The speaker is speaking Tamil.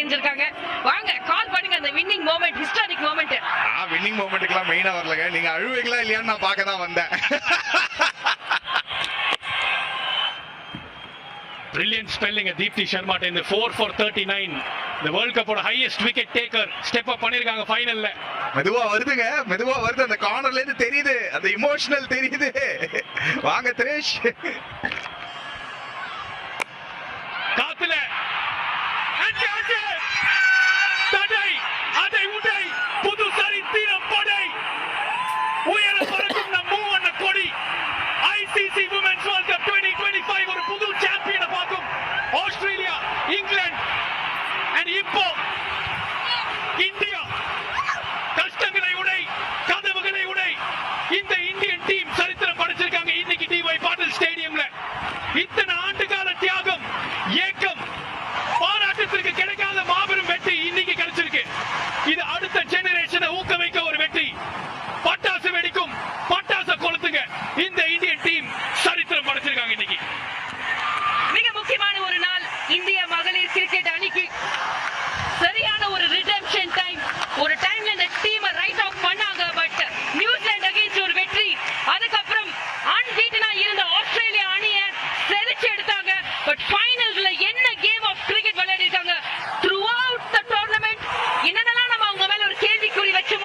செஞ்சிருக்காங்க. வாங்க கால் பண்ணுங்க அந்த winning moment, historic moment. Winning மொமெண்ட்டுக்குலாம் மெயினா வரலங்க. நீங்க அழுவீங்களா இல்லையான்னு நான் பார்க்க தான் வந்தேன். Brilliant spelling at Deepthi Sharma in the 4 for 39. The World Cup ஓட highest wicket taker step up பண்ணிருக்காங்க ஃபைனல்ல. மெதுவா வருதுங்க, மெதுவா வருது. அந்த கார்னர்ல இருந்து தெரியுது, அந்த இமோஷனல் தெரியுது. வாங்க திரேஷ்.